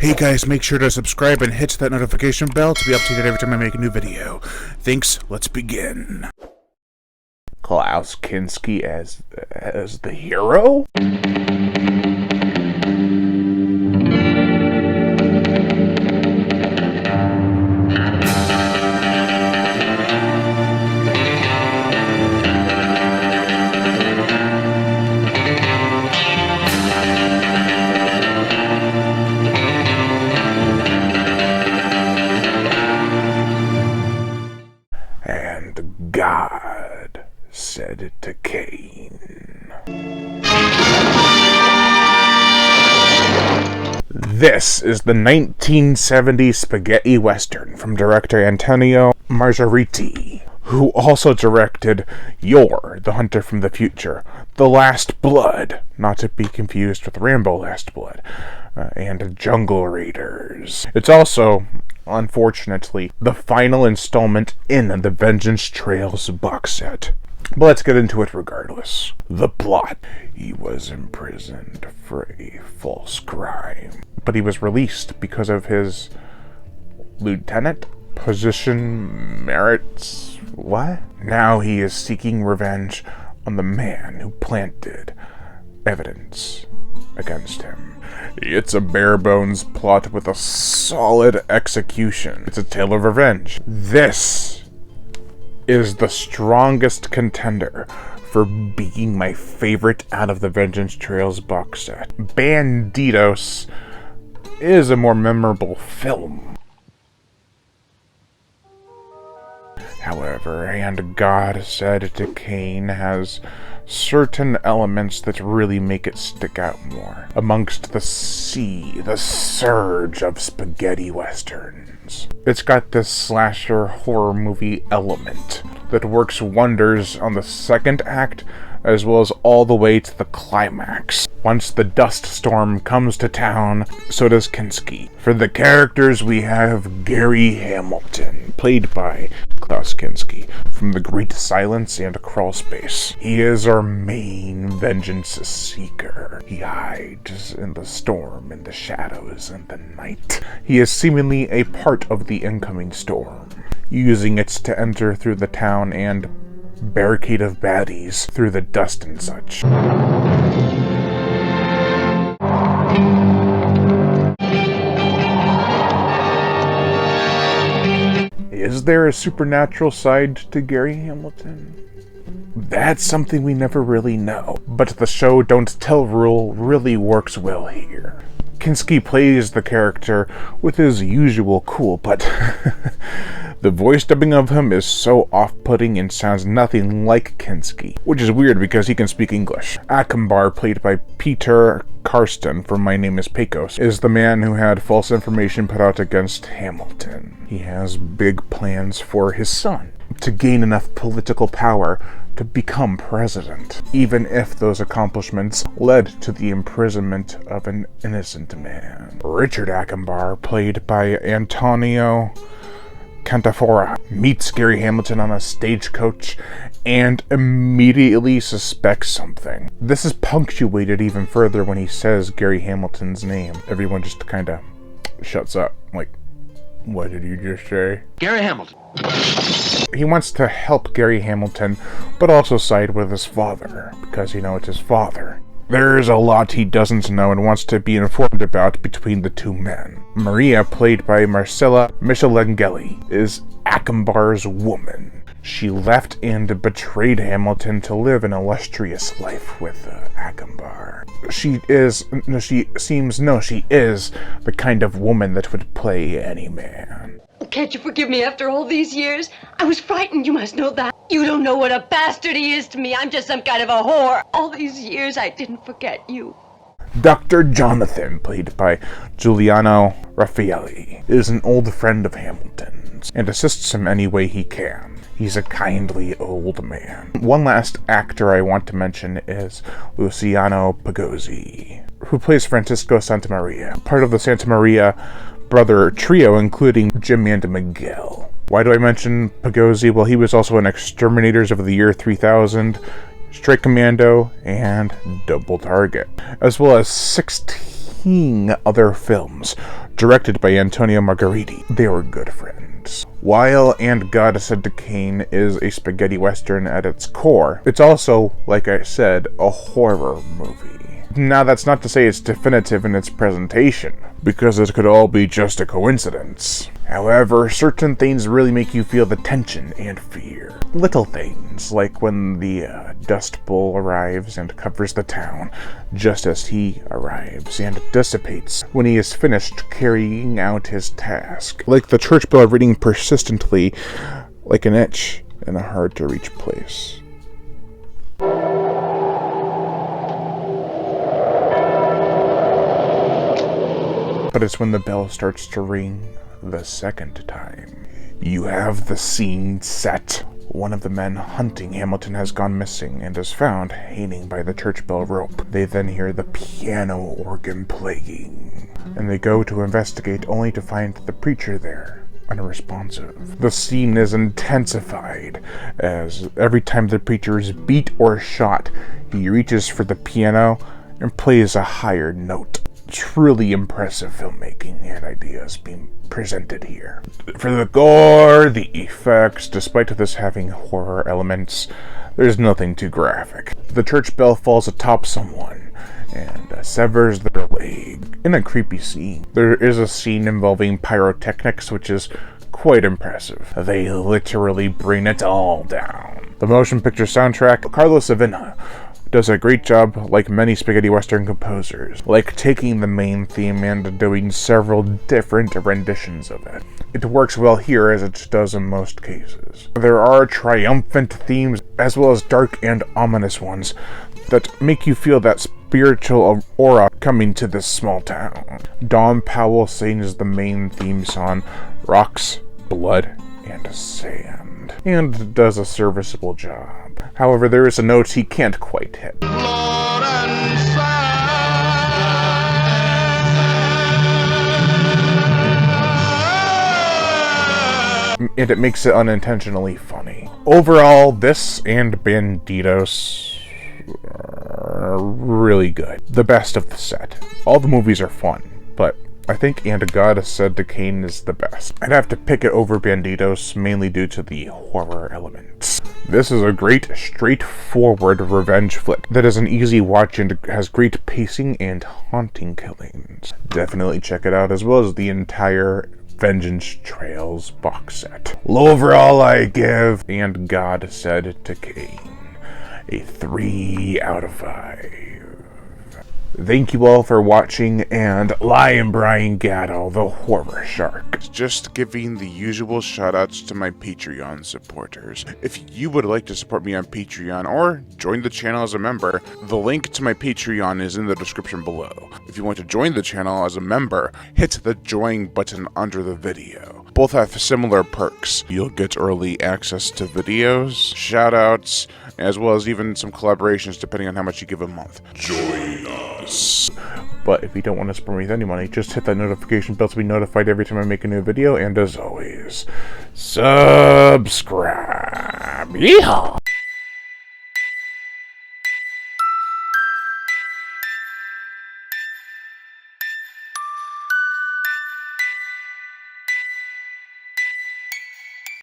Hey guys, make sure to subscribe and hit that notification bell to be updated every time I make a new video. Thanks, let's begin. Klaus Kinski as the hero? And God said to Cain. This is the 1970 spaghetti western from director Antonio Margheriti, who also directed Yor, the Hunter from the Future, The Last Blood, not to be confused with Rambo Last Blood, and Jungle Raiders. It's also, unfortunately, the final installment in the Vengeance Trails box set. But let's get into it regardless. The plot. He was imprisoned for a false crime, but he was released because of his lieutenant position merits. What? Now he is seeking revenge on the man who planted evidence against him. It's a bare-bones plot with a solid execution. It's a tale of revenge. This is the strongest contender for being my favorite out of the Vengeance Trails box set. Bandidos is a more memorable film. However, And God Said to Cain has certain elements that really make it stick out more amongst the surge of spaghetti westerns. It's got this slasher horror movie element that works wonders on the second act as well as all the way to the climax. Once the dust storm comes to town, so does Kinski. For the characters, we have Gary Hamilton, played by Klaus Kinski, from The Great Silence and Crawl Space. He is our main vengeance seeker. He hides in the storm, in the shadows, in the night. He is seemingly a part of the incoming storm, using it to enter through the town and barricade of baddies through the dust and such. Is there a supernatural side to Gary Hamilton? That's something we never really know, but the show don't tell rule really works well here. Kinski plays the character with his usual cool, but the voice dubbing of him is so off-putting and sounds nothing like Kinski, which is weird because he can speak English. Akembar, played by Peter Karsten from My Name is Pecos, is the man who had false information put out against Hamilton. He has big plans for his son to gain enough political power to become president, even if those accomplishments led to the imprisonment of an innocent man. Richard Akembar, played by Antonio Cantafora, meets Gary Hamilton on a stagecoach and immediately suspects something. This is punctuated even further when he says Gary Hamilton's name. Everyone just kinda shuts up, like, what did you just say? Gary Hamilton. He wants to help Gary Hamilton, but also side with his father, because, it's his father. There's a lot he doesn't know and wants to be informed about between the two men. Maria, played by Marcella Michelangeli, is Akembar's woman. She left and betrayed Hamilton to live an illustrious life with Akembar. She is the kind of woman that would play any man. Can't you forgive me after all these years? I was frightened, you must know that. You don't know what a bastard he is to me. I'm just some kind of a whore. All these years, I didn't forget you. Dr. Jonathan, played by Giuliano Raffaelli, is an old friend of Hamilton's and assists him any way he can. He's a kindly old man. One last actor I want to mention is Luciano Pagozzi, who plays Francisco Santamaria, part of the Santamaria brother trio, including Jim and Miguel. Why do I mention Pagozzi? Well, he was also in Exterminators of the Year 3000, Strike Commando, and Double Target, as well as 16 other films directed by Antonio Margheriti. They were good friends. While And God Said to Cain is a spaghetti western at its core, it's also, like I said, a horror movie. Now, that's not to say it's definitive in its presentation, because it could all be just a coincidence. However, certain things really make you feel the tension and fear. Little things, like when the Dust Bowl arrives and covers the town, just as he arrives, and dissipates when he is finished carrying out his task. Like the church bell ringing persistently, like an itch in a hard-to-reach place. But it's when the bell starts to ring the second time. You have the scene set. One of the men hunting Hamilton has gone missing and is found hanging by the church bell rope. They then hear the piano organ playing, and they go to investigate only to find the preacher there, unresponsive. The scene is intensified, as every time the preacher is beat or shot, he reaches for the piano and plays a higher note. Truly impressive filmmaking and ideas being presented here. For the gore, the effects, despite this having horror elements, there's nothing too graphic. The church bell falls atop someone and severs their leg in a creepy scene. There is a scene involving pyrotechnics, which is quite impressive. They literally bring it all down. The motion picture soundtrack, Carlos Savina does a great job, like many spaghetti western composers, like taking the main theme and doing several different renditions of it. It works well here as it does in most cases. There are triumphant themes as well as dark and ominous ones that make you feel that spiritual aura coming to this small town. Don Powell sings the main theme song, Rocks, Blood, and Sand, and does a serviceable job. However, there is a note he can't quite hit. Blood and sand. And it makes it unintentionally funny. Overall, this and Bandidos are really good. The best of the set. All the movies are fun, but I think And God Said to Cain is the best. I'd have to pick it over Bandidos, mainly due to the horror elements. This is a great, straightforward revenge flick that is an easy watch and has great pacing and haunting killings. Definitely check it out, as well as the entire Vengeance Trails box set. Overall, I give And God Said to Cain a 3 out of 5. Thank you all for watching, and Lion Brian Gatto, the Horror Shark. Just giving the usual shoutouts to my Patreon supporters. If you would like to support me on Patreon or join the channel as a member, the link to my Patreon is in the description below. If you want to join the channel as a member, hit the join button under the video. Both have similar perks. You'll get early access to videos, shoutouts, as well as even some collaborations depending on how much you give a month. Join us! But if you don't want to support me with any money, just hit that notification bell to be notified every time I make a new video, and as always, subscribe! Yeehaw!